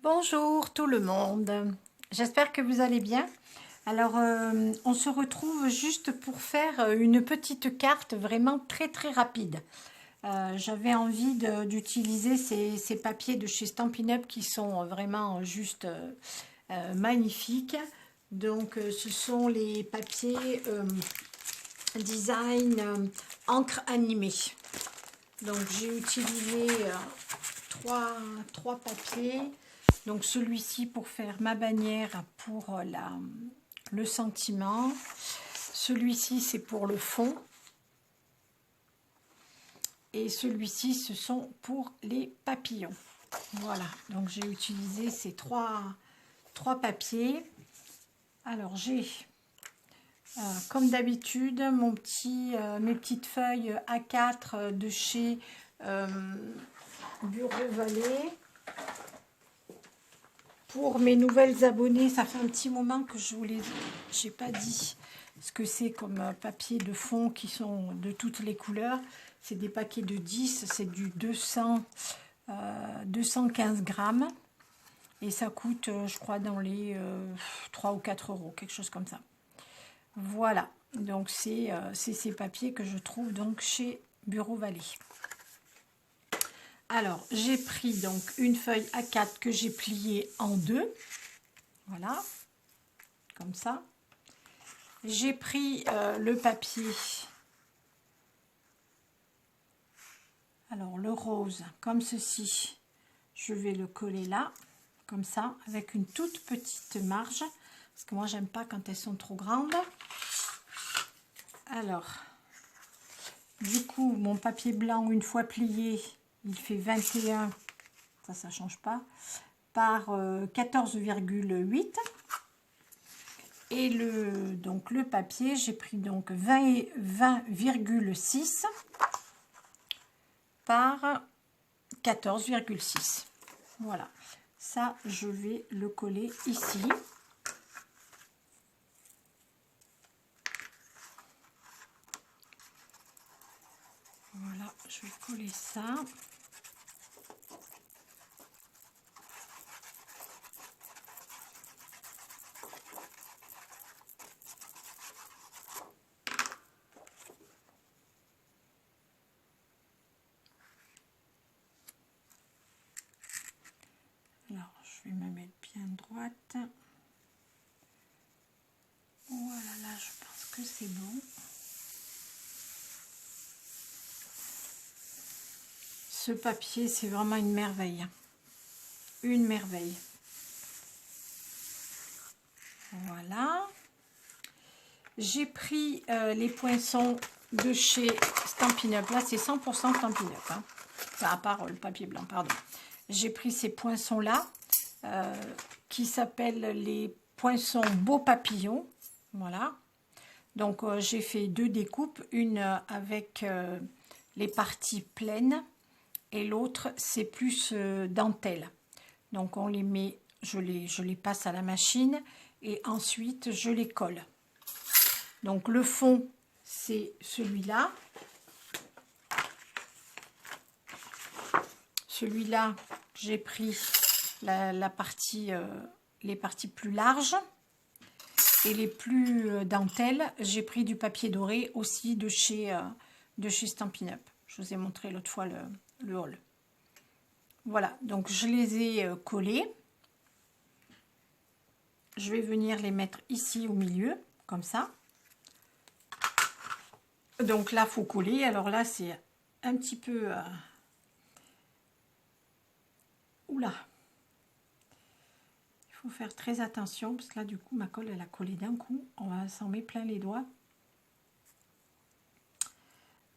Bonjour tout le monde, j'espère que vous allez bien. Alors on se retrouve juste pour faire une petite carte vraiment très rapide. J'avais envie d'utiliser ces papiers de chez Stampin' Up qui sont vraiment juste magnifiques. Donc ce sont les papiers design encre animée. Donc j'ai utilisé trois papiers. Donc celui-ci pour faire ma bannière pour le sentiment. Celui-ci c'est pour le fond. Et celui-ci ce sont pour les papillons. Voilà, donc j'ai utilisé ces trois papiers. Alors j'ai, comme d'habitude, mes petites feuilles A4 de chez Bureau Vallée. Pour mes nouvelles abonnées, ça fait un petit moment que j'ai pas dit ce que c'est comme papier de fond qui sont de toutes les couleurs. C'est des paquets de 10, c'est du 215 grammes. Et ça coûte, je crois, dans les 3 ou 4 euros, quelque chose comme ça. Voilà, donc c'est ces papiers que je trouve donc chez Bureau Vallée. Alors, j'ai pris donc une feuille A4 que j'ai pliée en deux. Voilà, comme ça. J'ai pris le papier, alors le rose, comme ceci. Je vais le coller là, comme ça, avec une toute petite marge. Parce que moi, j'aime pas quand elles sont trop grandes. Alors, du coup, mon papier blanc, une fois plié, il fait 21, ça change pas, par 14,8. Et donc le papier, j'ai pris donc 20,6 par 14,6. Voilà, ça je vais le coller ici. Voilà, je vais coller ça. Alors, je vais me mettre bien droite. Voilà, là, je pense que c'est bon. Ce papier, c'est vraiment une merveille. Une merveille. Voilà. J'ai pris les poinçons de chez Stampin' Up. Là, c'est 100% Stampin' Up. Hein. Enfin, à part le papier blanc, pardon. J'ai pris ces poinçons-là qui s'appellent les poinçons beaux papillons. Voilà. Donc, j'ai fait deux découpes. Une avec les parties pleines et l'autre, c'est plus dentelle. Donc, on les met, je les passe à la machine et ensuite, je les colle. Donc, le fond, c'est celui-là. Celui-là, j'ai pris la partie, les parties plus larges. Et les plus dentelles, j'ai pris du papier doré aussi de chez Stampin' Up. Je vous ai montré l'autre fois le haul. Voilà, donc je les ai collés. Je vais venir les mettre ici au milieu, comme ça. Donc là, il faut coller. Alors là, c'est un petit peu... Oula! Il faut faire très attention, parce que là, du coup, ma colle, elle a collé d'un coup. On va s'en mettre plein les doigts.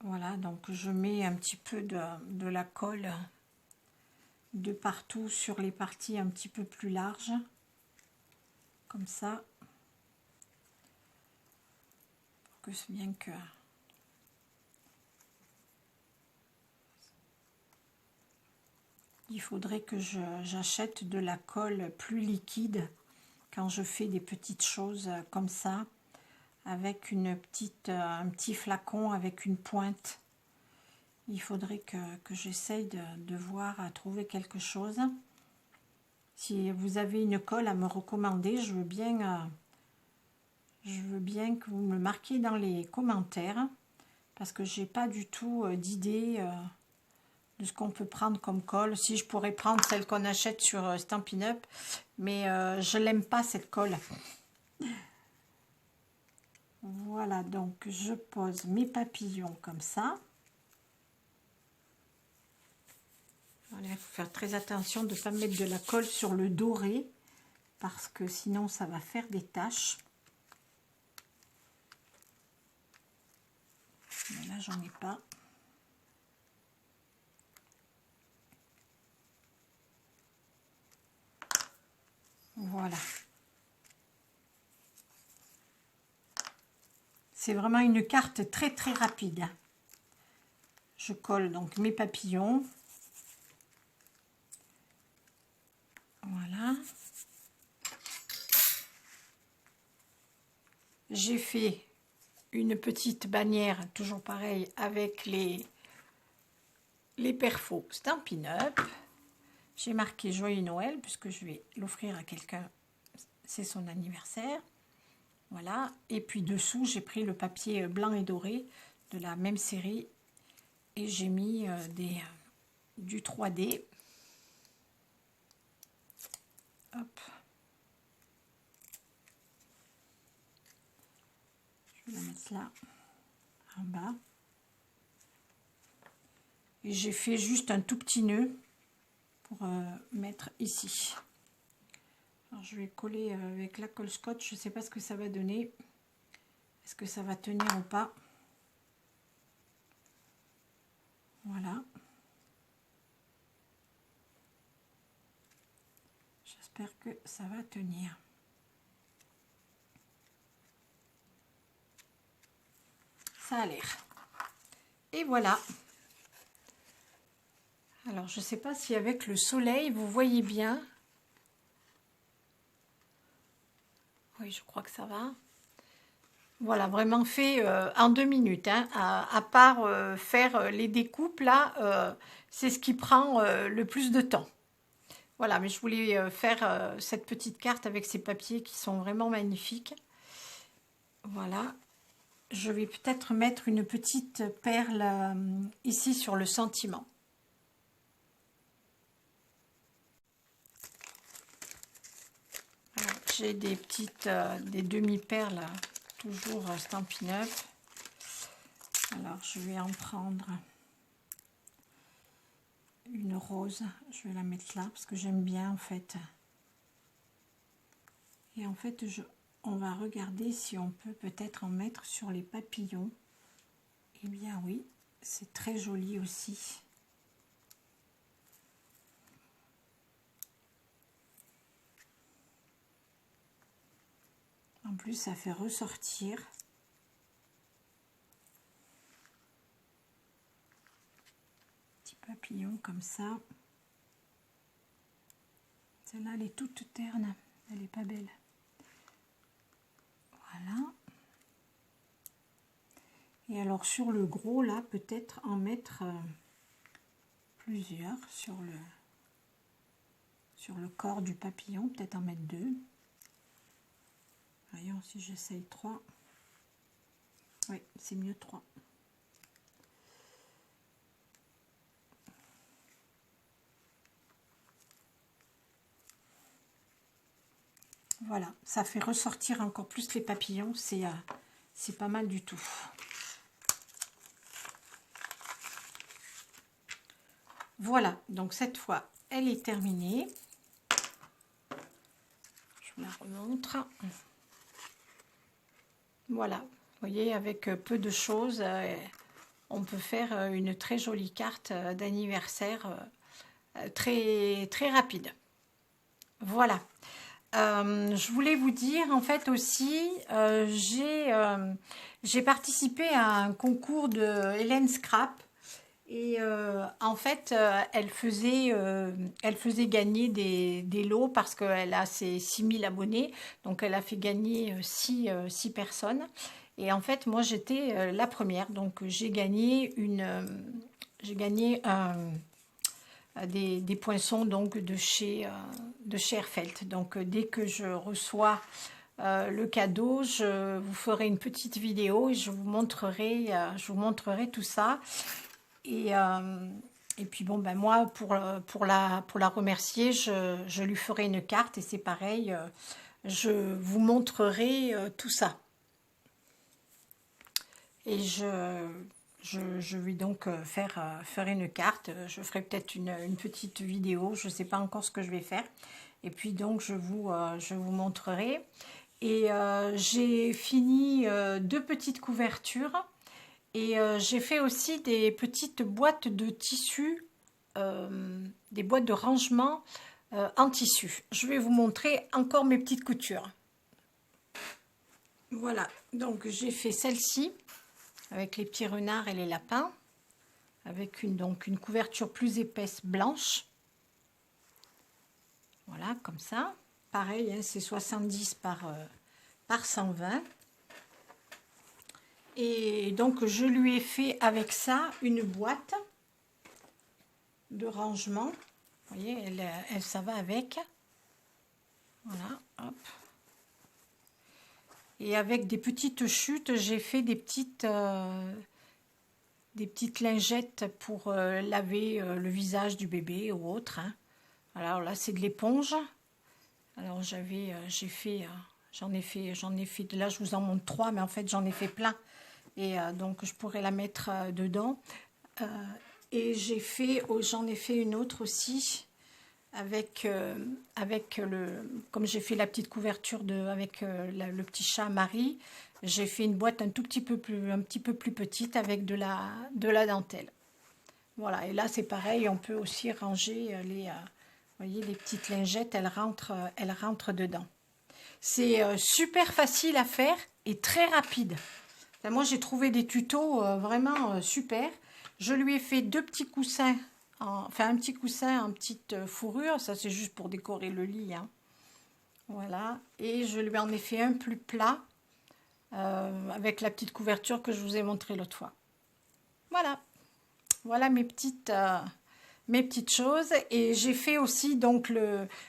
Voilà, donc je mets un petit peu de la colle de partout sur les parties un petit peu plus larges. Comme ça. Pour que c'est bien que... Il faudrait que j'achète de la colle plus liquide quand je fais des petites choses comme ça, avec un petit flacon avec une pointe. Il faudrait que j'essaye de voir à trouver quelque chose. Si vous avez une colle à me recommander, je veux bien que vous me le marquiez dans les commentaires, parce que j'ai pas du tout d'idée de ce qu'on peut prendre comme colle. Si je pourrais prendre celle qu'on achète sur Stampin' Up, mais je l'aime pas cette colle. Voilà, donc je pose mes papillons comme ça. Voilà, il faut faire très attention de ne pas mettre de la colle sur le doré, parce que sinon ça va faire des taches. Mais là, j'en ai pas. Voilà. C'est vraiment une carte très très rapide. Je colle donc mes papillons. Voilà. J'ai fait une petite bannière, toujours pareil, avec les perfos Stampin' Up. J'ai marqué Joyeux Noël, puisque je vais l'offrir à quelqu'un, c'est son anniversaire. Voilà. Et puis dessous, j'ai pris le papier blanc et doré de la même série. Et j'ai mis du 3D. Hop. Je vais la mettre là, en bas. Et j'ai fait juste un tout petit nœud pour mettre ici. Alors je vais coller avec la colle scotch. Je ne sais pas ce que ça va donner. Est-ce que ça va tenir ou pas? Voilà. J'espère que ça va tenir. Ça a l'air. Et voilà. Alors, je ne sais pas si avec le soleil, vous voyez bien. Oui, je crois que ça va. Voilà, vraiment fait en 2 minutes. Hein. À part faire les découpes, là, c'est ce qui prend le plus de temps. Voilà, mais je voulais faire cette petite carte avec ces papiers qui sont vraiment magnifiques. Voilà. Je vais peut-être mettre une petite perle ici sur le sentiment. J'ai des petites, des demi-perles, toujours Stampin' Up. Alors, je vais en prendre une rose. Je vais la mettre là, parce que j'aime bien, en fait. Et en fait, on va regarder si on peut peut-être en mettre sur les papillons. Eh bien, oui, c'est très joli aussi. En plus, ça fait ressortir. Petit papillon comme ça. Celle-là, elle est toute terne. Elle n'est pas belle. Voilà. Et alors, sur le gros, là, peut-être en mettre plusieurs sur le corps du papillon. Peut-être en mettre 2. Voyons si j'essaye 3. Oui, c'est mieux 3. Voilà, ça fait ressortir encore plus les papillons. C'est pas mal du tout. Voilà, donc cette fois, elle est terminée. Je vous la remontre. Voilà, vous voyez, avec peu de choses, on peut faire une très jolie carte d'anniversaire très, très rapide. Voilà. Je voulais vous dire, en fait, aussi, j'ai participé à un concours de Hélène Scrap. Et en fait, elle faisait gagner des lots parce qu'elle a ses 6000 abonnés. Donc, elle a fait gagner 6 personnes. Et en fait, moi, j'étais la première. Donc, j'ai gagné des poinçons donc de chez Airfelt. Donc dès que je reçois le cadeau, je vous ferai une petite vidéo et je vous montrerai tout ça. Et puis bon, ben moi, pour la remercier, je lui ferai une carte et c'est pareil, je vous montrerai tout ça. Et je vais donc faire une carte. Je ferai peut-être une petite vidéo, je ne sais pas encore ce que je vais faire. Et puis donc, je vous montrerai. Et j'ai fini 2 petites couvertures. Et j'ai fait aussi des petites boîtes de tissu, des boîtes de rangement en tissu. Je vais vous montrer encore mes petites coutures. Voilà, donc j'ai fait celle-ci avec les petits renards et les lapins, avec donc une couverture plus épaisse blanche. Voilà, comme ça. Pareil, hein, c'est 70 par 120. Et donc, je lui ai fait avec ça une boîte de rangement. Vous voyez, ça va avec. Voilà, hop. Et avec des petites chutes, j'ai fait des petites lingettes pour laver le visage du bébé ou autre. Hein. Alors là, c'est de l'éponge. Alors j'en ai fait, là je vous en montre 3, mais en fait j'en ai fait plein. Et donc je pourrais la mettre dedans. Et j'en ai fait une autre aussi avec comme j'ai fait la petite couverture avec le petit chat Marie, j'ai fait une boîte un petit peu plus petite avec de la dentelle. Voilà, et là c'est pareil, on peut aussi ranger vous voyez, les petites lingettes, elles rentrent dedans. C'est super facile à faire et très rapide. Là, moi j'ai trouvé des tutos vraiment super. Je lui ai fait 2 petits coussins, un petit coussin en petite fourrure, ça c'est juste pour décorer le lit. Hein. Voilà, et je lui en ai fait un plus plat avec la petite couverture que je vous ai montré l'autre fois. Voilà mes petites choses. Et j'ai fait aussi donc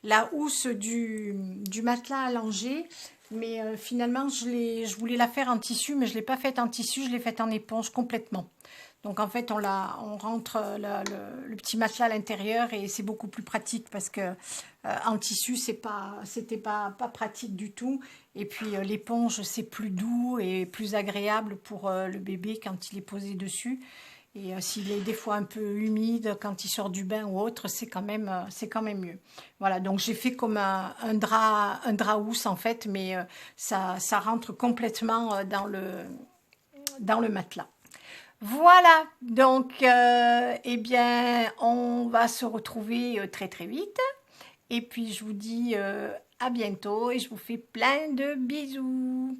la housse du matelas allongé. Mais finalement, je voulais la faire en tissu, mais je ne l'ai pas faite en tissu, je l'ai faite en éponge complètement. Donc en fait, on rentre le petit matelas à l'intérieur et c'est beaucoup plus pratique parce que en tissu, c'était pas pratique du tout. Et puis l'éponge, c'est plus doux et plus agréable pour le bébé quand il est posé dessus. Et s'il est des fois un peu humide, quand il sort du bain ou autre, c'est quand même mieux. Voilà, donc j'ai fait comme un drap housse en fait, mais ça rentre complètement dans le matelas. Voilà, donc eh bien, on va se retrouver très très vite. Et puis je vous dis à bientôt et je vous fais plein de bisous.